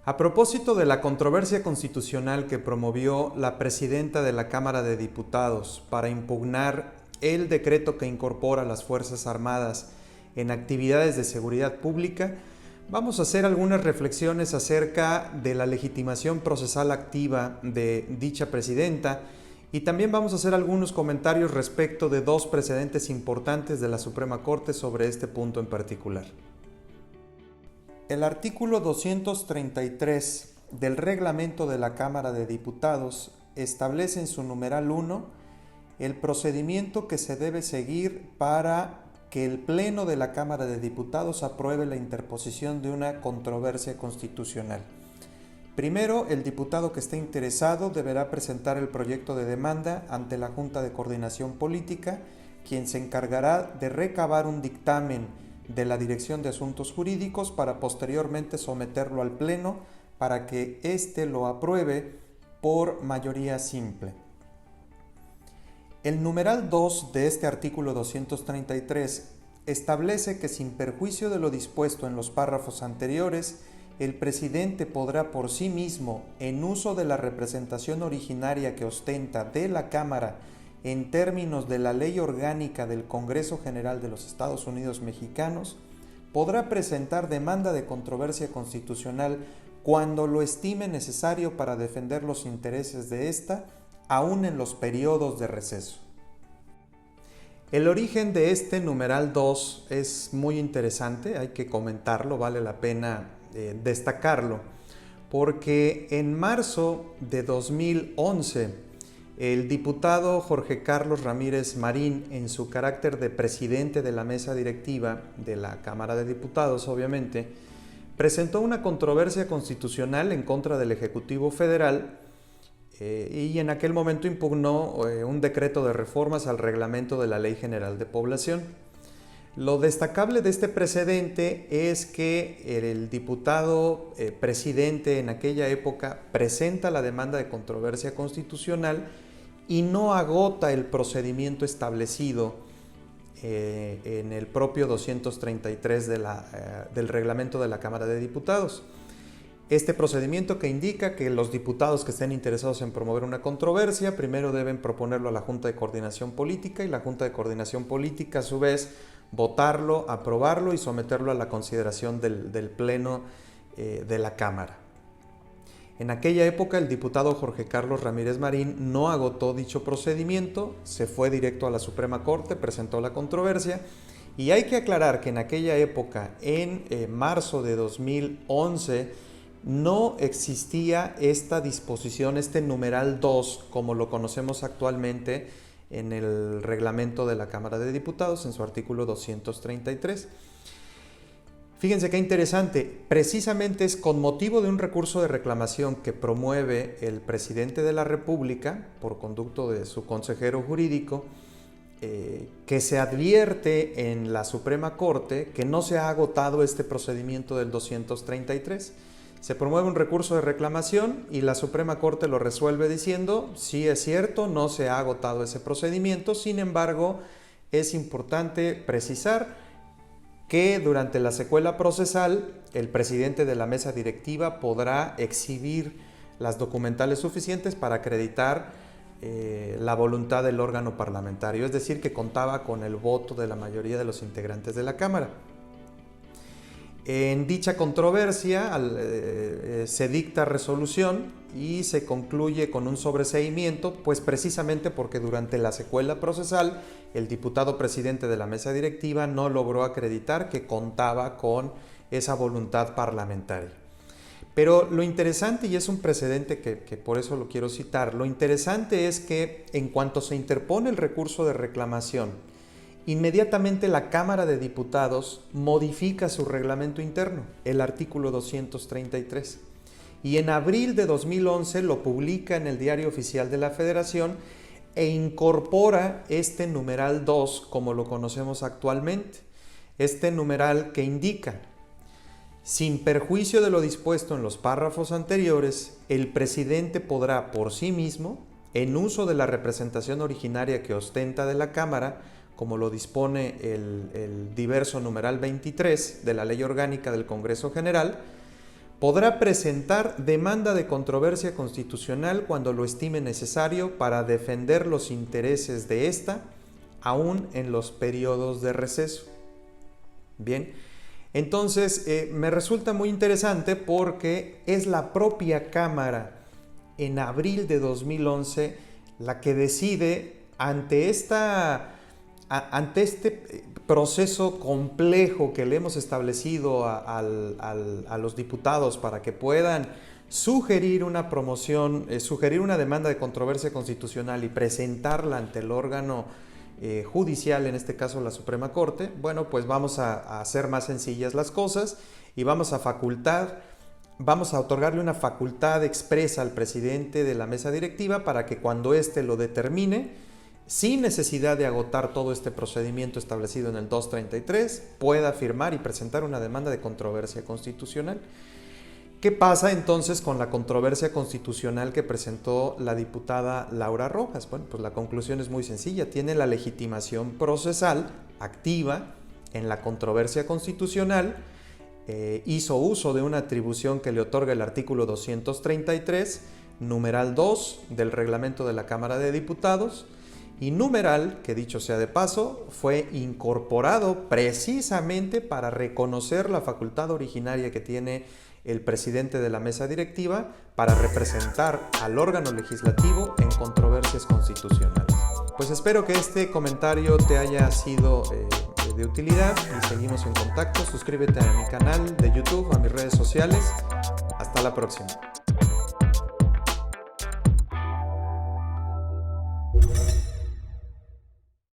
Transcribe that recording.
A propósito de la controversia constitucional que promovió la presidenta de la Cámara de Diputados para impugnar el decreto que incorpora las Fuerzas Armadas en actividades de seguridad pública, vamos a hacer algunas reflexiones acerca de la legitimación procesal activa de dicha presidenta y también vamos a hacer algunos comentarios respecto de dos precedentes importantes de la Suprema Corte sobre este punto en particular. El artículo 233 del reglamento de la Cámara de Diputados establece en su numeral 1 el procedimiento que se debe seguir para que el Pleno de la Cámara de Diputados apruebe la interposición de una controversia constitucional. Primero, el diputado que esté interesado deberá presentar el proyecto de demanda ante la Junta de Coordinación Política, quien se encargará de recabar un dictamen de la Dirección de Asuntos Jurídicos para posteriormente someterlo al Pleno para que éste lo apruebe por mayoría simple. El numeral 2 de este artículo 233 establece que sin perjuicio de lo dispuesto en los párrafos anteriores, el presidente podrá por sí mismo, en uso de la representación originaria que ostenta de la Cámara en términos de la Ley Orgánica del Congreso General de los Estados Unidos Mexicanos, podrá presentar demanda de controversia constitucional cuando lo estime necesario para defender los intereses de ésta, aún en los periodos de receso. El origen de este numeral 2 es muy interesante, hay que comentarlo, vale la pena destacarlo, porque en marzo de 2011, el diputado Jorge Carlos Ramírez Marín, en su carácter de presidente de la mesa directiva de la Cámara de Diputados, obviamente, presentó una controversia constitucional en contra del Ejecutivo Federal y en aquel momento impugnó un decreto de reformas al reglamento de la Ley General de Población. Lo destacable de este precedente es que el diputado presidente en aquella época presenta la demanda de controversia constitucional y no agota el procedimiento establecido en el propio 233 del reglamento de la Cámara de Diputados. Este procedimiento que indica que los diputados que estén interesados en promover una controversia primero deben proponerlo a la Junta de Coordinación Política y la Junta de Coordinación Política a su vez votarlo, aprobarlo y someterlo a la consideración del Pleno de la Cámara. En aquella época el diputado Jorge Carlos Ramírez Marín no agotó dicho procedimiento, se fue directo a la Suprema Corte, presentó la controversia y hay que aclarar que en aquella época, en marzo de 2011, no existía esta disposición, este numeral 2, como lo conocemos actualmente en el reglamento de la Cámara de Diputados, en su artículo 233. Fíjense qué interesante, precisamente es con motivo de un recurso de reclamación que promueve el presidente de la República, por conducto de su consejero jurídico, que se advierte en la Suprema Corte que no se ha agotado este procedimiento del 233. Se promueve un recurso de reclamación y la Suprema Corte lo resuelve diciendo, sí es cierto, no se ha agotado ese procedimiento, sin embargo, es importante precisar que durante la secuela procesal el presidente de la mesa directiva podrá exhibir las documentales suficientes para acreditar la voluntad del órgano parlamentario, es decir, que contaba con el voto de la mayoría de los integrantes de la Cámara. En dicha controversia se dicta resolución y se concluye con un sobreseimiento, pues precisamente porque durante la secuela procesal el diputado presidente de la mesa directiva no logró acreditar que contaba con esa voluntad parlamentaria. Pero lo interesante, y es un precedente que por eso lo quiero citar, lo interesante es que en cuanto se interpone el recurso de reclamación, inmediatamente la Cámara de Diputados modifica su reglamento interno, el artículo 233, y en abril de 2011 lo publica en el Diario Oficial de la Federación e incorpora este numeral 2 como lo conocemos actualmente, este numeral que indica: Sin perjuicio de lo dispuesto en los párrafos anteriores, el presidente podrá por sí mismo, en uso de la representación originaria que ostenta de la Cámara, como lo dispone el diverso numeral 23 de la Ley Orgánica del Congreso General, podrá presentar demanda de controversia constitucional cuando lo estime necesario para defender los intereses de ésta, aún en los periodos de receso. Bien, entonces me resulta muy interesante porque es la propia Cámara en abril de 2011 la que decide ante este proceso complejo que le hemos establecido a los diputados para que puedan sugerir una promoción, sugerir una demanda de controversia constitucional y presentarla ante el órgano judicial, en este caso la Suprema Corte. Bueno, pues vamos a hacer más sencillas las cosas y vamos a otorgarle una facultad expresa al presidente de la mesa directiva para que cuando éste lo determine, sin necesidad de agotar todo este procedimiento establecido en el 233, pueda firmar y presentar una demanda de controversia constitucional. ¿Qué pasa entonces con la controversia constitucional que presentó la diputada Laura Rojas? Bueno, pues la conclusión es muy sencilla. Tiene la legitimación procesal activa en la controversia constitucional, hizo uso de una atribución que le otorga el artículo 233, numeral 2 del reglamento de la Cámara de Diputados, y numeral, que dicho sea de paso, fue incorporado precisamente para reconocer la facultad originaria que tiene el presidente de la mesa directiva para representar al órgano legislativo en controversias constitucionales. Pues espero que este comentario te haya sido de utilidad y seguimos en contacto. Suscríbete a mi canal de YouTube, a mis redes sociales. Hasta la próxima.